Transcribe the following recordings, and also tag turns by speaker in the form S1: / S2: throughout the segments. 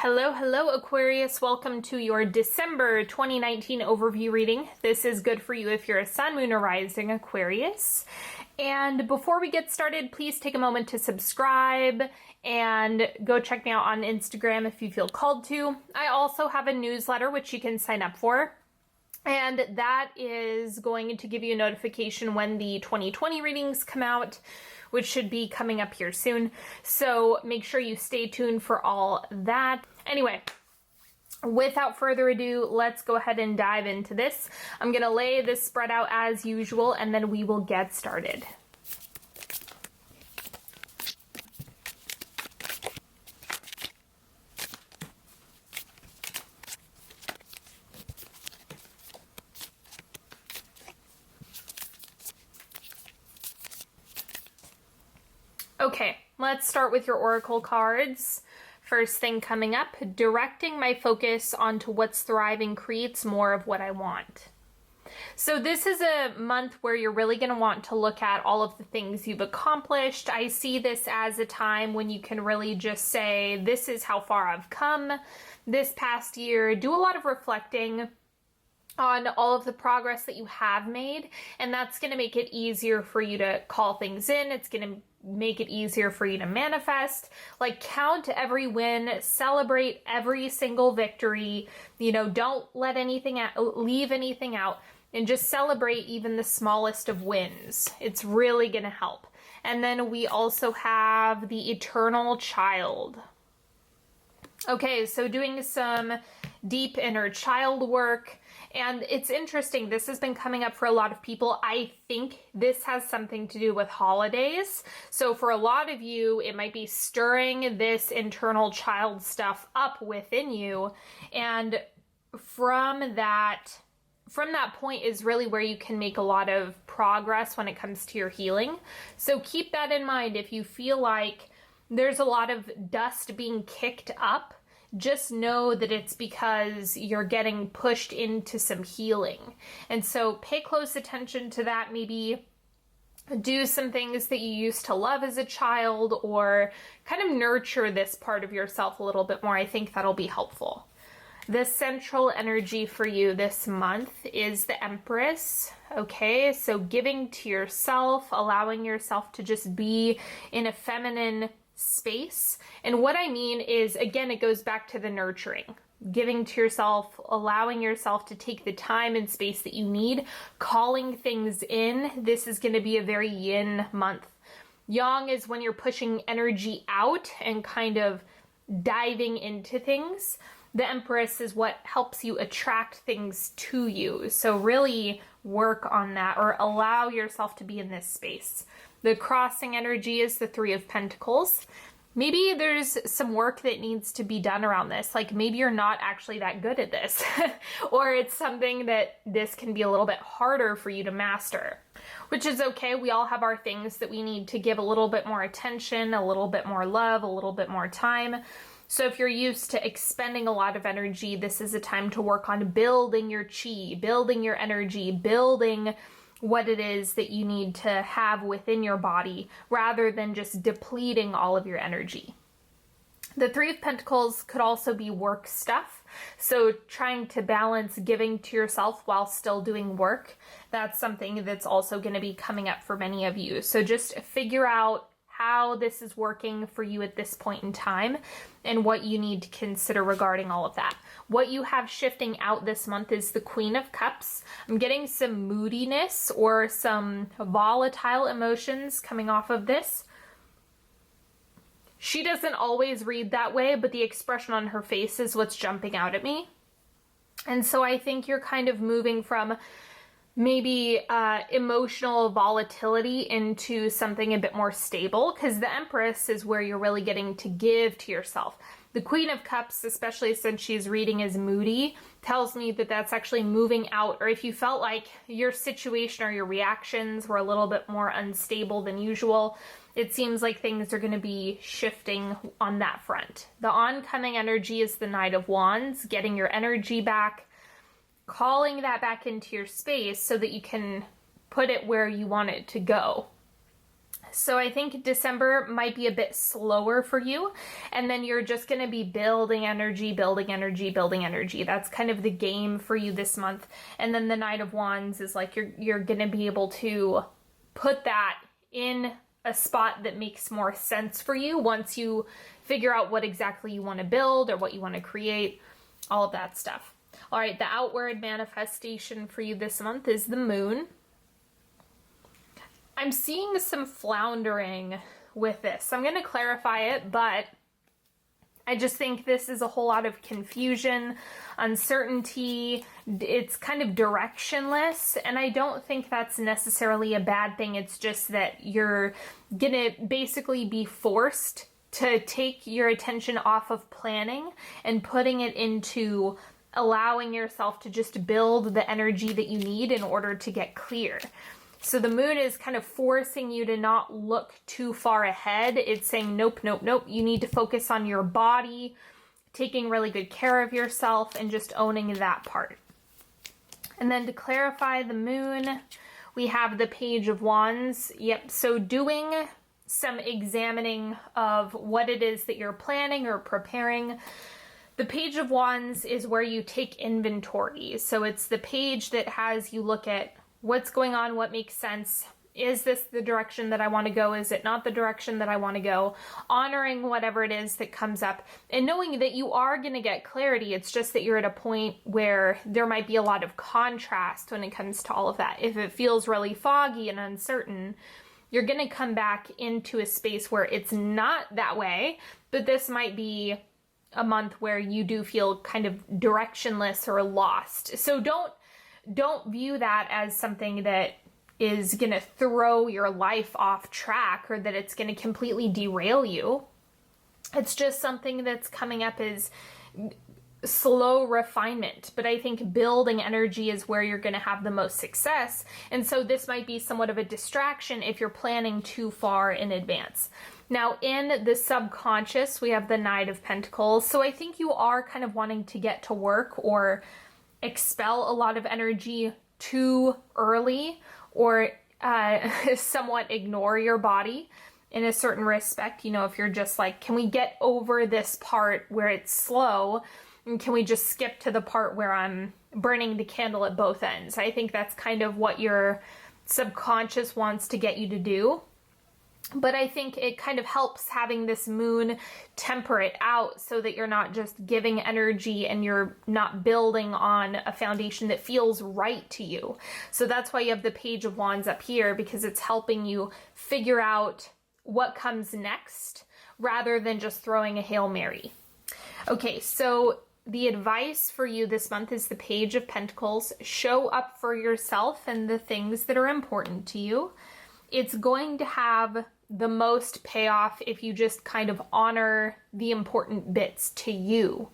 S1: Hello Aquarius, welcome to your December 2019 overview reading. This is good for you if you're a sun, moon, or rising Aquarius. And before we get started, please take a moment to subscribe and go check me out on Instagram if you feel called to. I also have a newsletter which you can sign up for. And that is going to give you a notification when the 2020 readings come out, which should be coming up here soon. So make sure you stay tuned for all that. Anyway, without further ado, let's go ahead and dive into this. I'm going to lay this spread out as usual, and then we will get started. Okay, let's start with your oracle cards. First thing coming up, directing my focus onto what's thriving creates more of what I want. So this is a month where you're really going to want to look at all of the things you've accomplished. I see this as a time when you can really just say, this is how far I've come this past year. Do a lot of reflecting on all of the progress that you have made, and that's going to make it easier for you to call things in. It's going to make it easier for you to manifest. Like, count every win, celebrate every single victory, don't let anything out, leave anything out, and just celebrate even the smallest of wins. It's really going to help. And then we also have the Eternal Child. Okay, so doing some deep inner child work. And it's interesting, this has been coming up for a lot of people. I think this has something to do with holidays. So for a lot of you, it might be stirring this internal child stuff up within you. And from that point is really where you can make a lot of progress when it comes to your healing. So keep that in mind. If you feel like there's a lot of dust being kicked up, just know that it's because you're getting pushed into some healing. And so pay close attention to that. Maybe do some things that you used to love as a child, or kind of nurture this part of yourself a little bit more. I think that'll be helpful. The central energy for you this month is the Empress. Okay, so giving to yourself, allowing yourself to just be in a feminine space. And what I mean is, again, it goes back to the nurturing, giving to yourself, allowing yourself to take the time and space that you need, calling things in. This is going to be a very yin month. Yang is when you're pushing energy out and kind of diving into things. The Empress is what helps you attract things to you. So really work on that, or allow yourself to be in this space. The crossing energy is the Three of Pentacles. Maybe there's some work that needs to be done around this. Like, maybe you're not actually that good at this, or it's something that this can be a little bit harder for you to master, which is okay. We all have our things that we need to give a little bit more attention, a little bit more love, a little bit more time. So if you're used to expending a lot of energy, this is a time to work on building your chi, building your energy, building what it is that you need to have within your body, rather than just depleting all of your energy. The Three of Pentacles could also be work stuff. So trying to balance giving to yourself while still doing work. That's something that's also going to be coming up for many of you. So just figure out how this is working for you at this point in time, and what you need to consider regarding all of that. What you have shifting out this month is the Queen of Cups. I'm getting some moodiness or some volatile emotions coming off of this. She doesn't always read that way, but the expression on her face is what's jumping out at me. And so I think you're kind of moving from maybe emotional volatility into something a bit more stable, because the Empress is where you're really getting to give to yourself. The Queen of Cups, especially since she's reading as moody, tells me that that's actually moving out, or if you felt like your situation or your reactions were a little bit more unstable than usual, it seems like things are going to be shifting on that front. The oncoming energy is the Knight of Wands, getting your energy back, calling that back into your space so that you can put it where you want it to go. So I think December might be a bit slower for you, and then you're just going to be building energy, building energy, building energy. That's kind of the game for you this month. And then the Knight of Wands is like you're going to be able to put that in a spot that makes more sense for you once you figure out what exactly you want to build or what you want to create, all of that stuff. All right, the outward manifestation for you this month is the moon. I'm seeing some floundering with this. I'm going to clarify it, but I just think this is a whole lot of confusion, uncertainty. It's kind of directionless, and I don't think that's necessarily a bad thing. It's just that you're going to basically be forced to take your attention off of planning and putting it into allowing yourself to just build the energy that you need in order to get clear. So the moon is kind of forcing you to not look too far ahead. It's saying, nope, nope, nope. You need to focus on your body, taking really good care of yourself, and just owning that part. And then to clarify the moon, we have the Page of Wands. Yep, so doing some examining of what it is that you're planning or preparing. The Page of Wands is where you take inventory. So it's the page that has you look at what's going on, what makes sense. Is this the direction that I want to go? Is it not the direction that I want to go? Honoring whatever it is that comes up and knowing that you are going to get clarity. It's just that you're at a point where there might be a lot of contrast when it comes to all of that. If it feels really foggy and uncertain, you're going to come back into a space where it's not that way, but this might be a month where you do feel kind of directionless or lost. So don't view that as something that is going to throw your life off track or that it's going to completely derail you. It's just something that's coming up as slow refinement. But I think building energy is where you're going to have the most success. And so this might be somewhat of a distraction if you're planning too far in advance. Now, in the subconscious, we have the Knight of Pentacles. So I think you are kind of wanting to get to work or expel a lot of energy too early, or somewhat ignore your body in a certain respect. You know, if you're just like, can we get over this part where it's slow, and can we just skip to the part where I'm burning the candle at both ends? I think that's kind of what your subconscious wants to get you to do. But I think it kind of helps having this moon temper it out so that you're not just giving energy and you're not building on a foundation that feels right to you. So that's why you have the Page of Wands up here, because it's helping you figure out what comes next rather than just throwing a Hail Mary. Okay, so the advice for you this month is the Page of Pentacles. Show up for yourself and the things that are important to you. It's going to have the most payoff if you just kind of honor the important bits to you.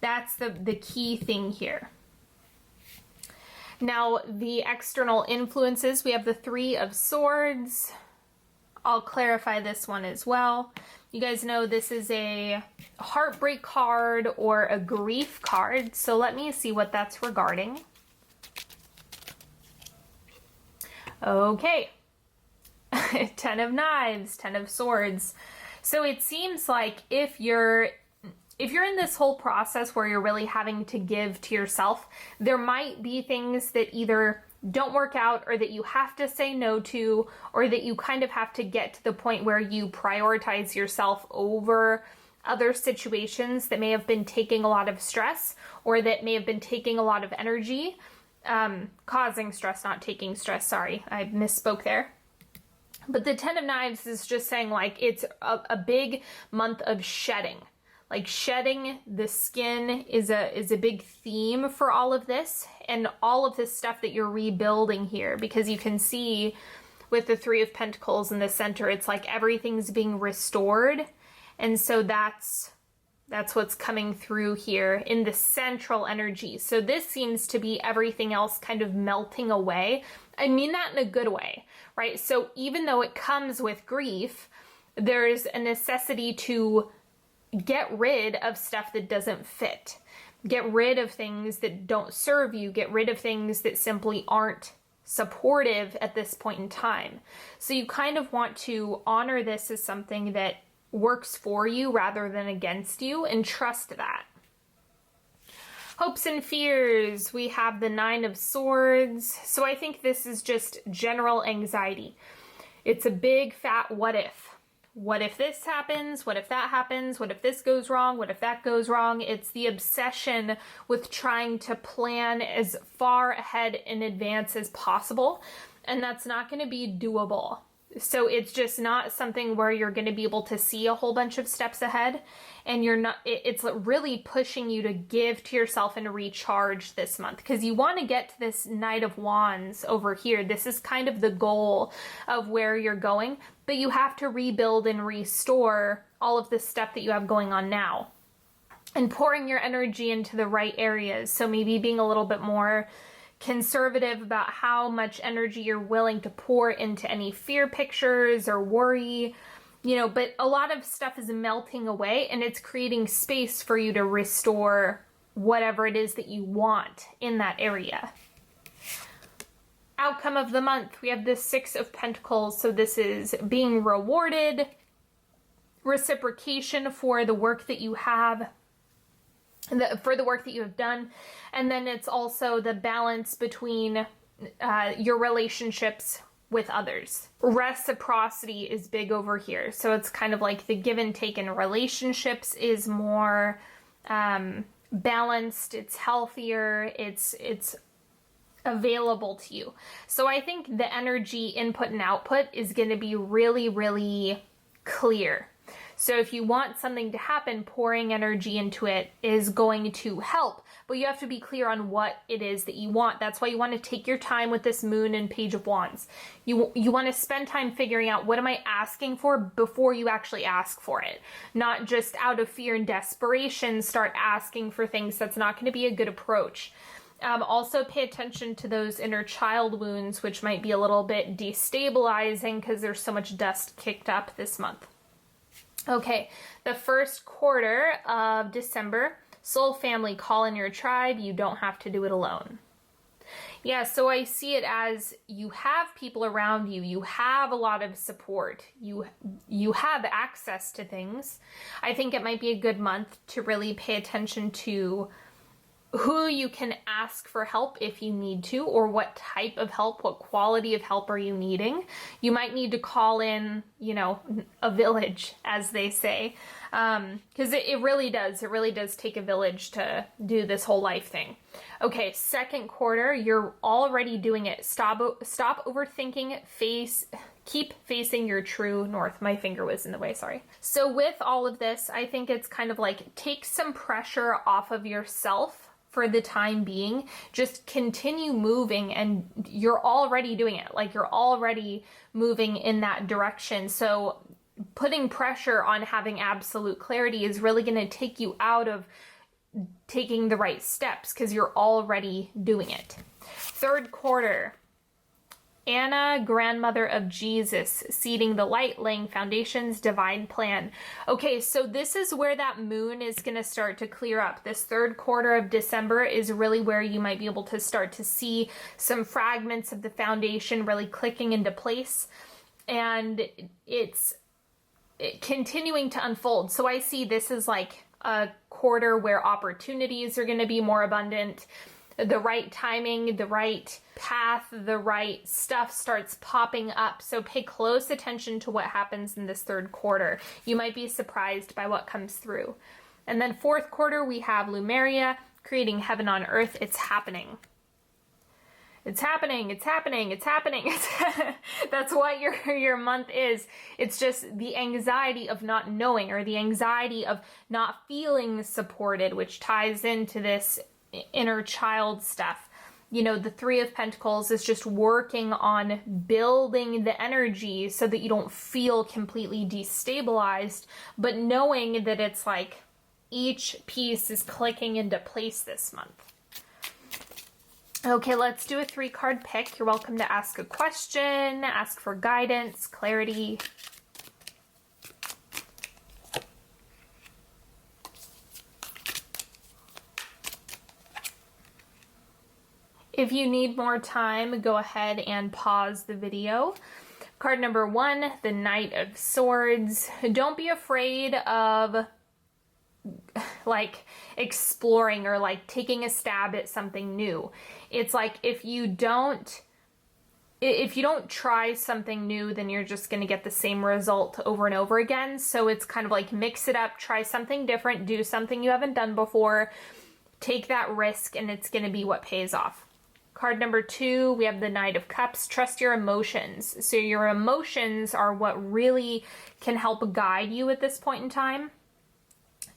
S1: That's the key thing here. Now, the external influences, we have the Three of Swords. I'll clarify this one as well. You guys know this is a heartbreak card or a grief card. So let me see what that's regarding. Okay. 10 of Knives, 10 of Swords. So it seems like if you're in this whole process where you're really having to give to yourself, there might be things that either don't work out or that you have to say no to, or that you kind of have to get to the point where you prioritize yourself over other situations that may have been taking a lot of stress or that may have been taking a lot of energy, causing stress, not taking stress. Sorry, I misspoke there. But the 10 of Knives is just saying like it's a big month of shedding. Like shedding the skin is a big theme for all of this and all of this stuff that you're rebuilding here, because you can see with the Three of Pentacles in the center, it's like everything's being restored. And so that's what's coming through here in the central energy. So this seems to be everything else kind of melting away. I mean that in a good way, right? So even though it comes with grief, there's a necessity to get rid of stuff that doesn't fit. Get rid of things that don't serve you. Get rid of things that simply aren't supportive at this point in time. So you kind of want to honor this as something that works for you rather than against you, and trust that. Hopes and fears, we have the Nine of Swords. So I think this is just general anxiety. It's a big fat what if. What if this happens? What if that happens? What if this goes wrong? What if that goes wrong? It's the obsession with trying to plan as far ahead in advance as possible, and that's not going to be doable. So it's just not something where you're going to be able to see a whole bunch of steps ahead, and it's really pushing you to give to yourself and recharge this month, because you want to get to this Knight of Wands over here. This is kind of the goal of where you're going, but you have to rebuild and restore all of the stuff that you have going on now and pouring your energy into the right areas. So maybe being a little bit more conservative about how much energy you're willing to pour into any fear pictures or worry, but a lot of stuff is melting away, and it's creating space for you to restore whatever it is that you want in that area. Outcome of the month, we have the Six of Pentacles. So this is being rewarded, reciprocation for the work that you have, for the work that you have done. And then it's also the balance between your relationships with others. Reciprocity is big over here. So it's kind of like the give and take in relationships is more balanced, it's healthier, it's available to you. So I think the energy input and output is going to be really, really clear. So if you want something to happen, pouring energy into it is going to help, but you have to be clear on what it is that you want. That's why you want to take your time with this Moon and Page of Wands. You want to spend time figuring out, what am I asking for, before you actually ask for it. Not just out of fear and desperation start asking for things. That's not going to be a good approach. Also pay attention to those inner child wounds, which might be a little bit destabilizing because there's so much dust kicked up this month. Okay, the first quarter of December, soul family, call in your tribe. You don't have to do it alone. Yeah, so I see it as you have people around you. You have a lot of support. You have access to things. I think it might be a good month to really pay attention to who you can ask for help if you need to, or what type of help, what quality of help are you needing. You might need to call in, a village, as they say, because it really does take a village to do this whole life thing. Okay, second quarter, you're already doing it. Stop overthinking, keep facing your true north. My finger was in the way, sorry. So with all of this, I think it's kind of like, take some pressure off of yourself for the time being. Just continue moving, and you're already doing it. Like, you're already moving in that direction. So putting pressure on having absolute clarity is really going to take you out of taking the right steps, because you're already doing it. Third quarter, Anna, grandmother of Jesus, seeding the light, laying foundations, divine plan. Okay, so this is where that moon is going to start to clear up. This third quarter of December is really where you might be able to start to see some fragments of the foundation really clicking into place, and it's continuing to unfold. So I see this is like a quarter where opportunities are going to be more abundant. The right timing, the right path, the right stuff starts popping up. So pay close attention to what happens in this third quarter. You might be surprised by what comes through. And then fourth quarter, we have Lumeria, creating heaven on earth. It's happening. It's happening. It's happening. It's happening. That's what your month is. It's just the anxiety of not knowing, or the anxiety of not feeling supported, which ties into this inner child stuff. The Three of Pentacles is just working on building the energy so that you don't feel completely destabilized, but knowing that it's like each piece is clicking into place this month. Okay, let's do a 3-card pick. You're welcome to ask a question, ask for guidance, clarity. If you need more time, go ahead and pause the video. Card number 1, the Knight of Swords. Don't be afraid of like exploring or like taking a stab at something new. It's like if you don't try something new, then you're just going to get the same result over and over again. So it's kind of like mix it up, try something different, do something you haven't done before, take that risk, and it's going to be what pays off. Card number 2, we have the Knight of Cups. Trust your emotions. So your emotions are what really can help guide you at this point in time.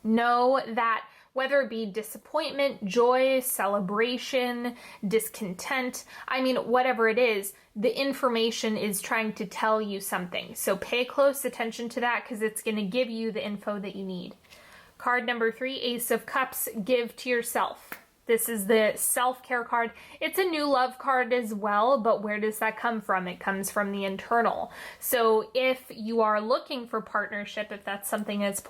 S1: Know that whether it be disappointment, joy, celebration, discontent, I mean, whatever it is, the information is trying to tell you something. So pay close attention to that because it's going to give you the info that you need. Card number 3, Ace of Cups, give to yourself. This is the self-care card. It's a new love card as well, but where does that come from? It comes from the internal. So if you are looking for partnership, if that's something that's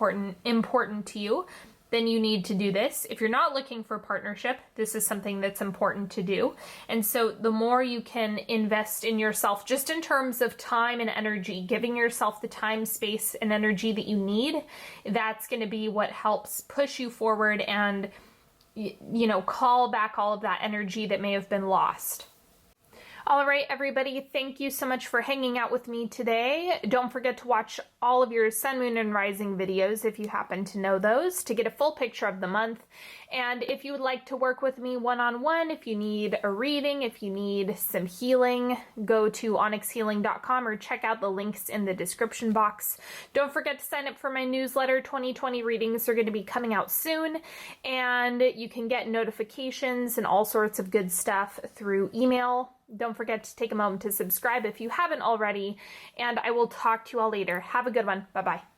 S1: important to you, then you need to do this. If you're not looking for partnership, this is something that's important to do. And so the more you can invest in yourself, just in terms of time and energy, giving yourself the time, space, and energy that you need, that's going to be what helps push you forward and, you know, call back all of that energy that may have been lost. All right, everybody, thank you so much for hanging out with me today. Don't forget to watch all of your sun, moon, and rising videos if you happen to know those to get a full picture of the month. And if you would like to work with me one-on-one, if you need a reading, if you need some healing, go to onyxhealing.com or check out the links in the description box. Don't forget to sign up for my newsletter. 2020 readings are going to be coming out soon, and you can get notifications and all sorts of good stuff through email. Don't forget to take a moment to subscribe if you haven't already, and I will talk to you all later. Have a good one. Bye-bye.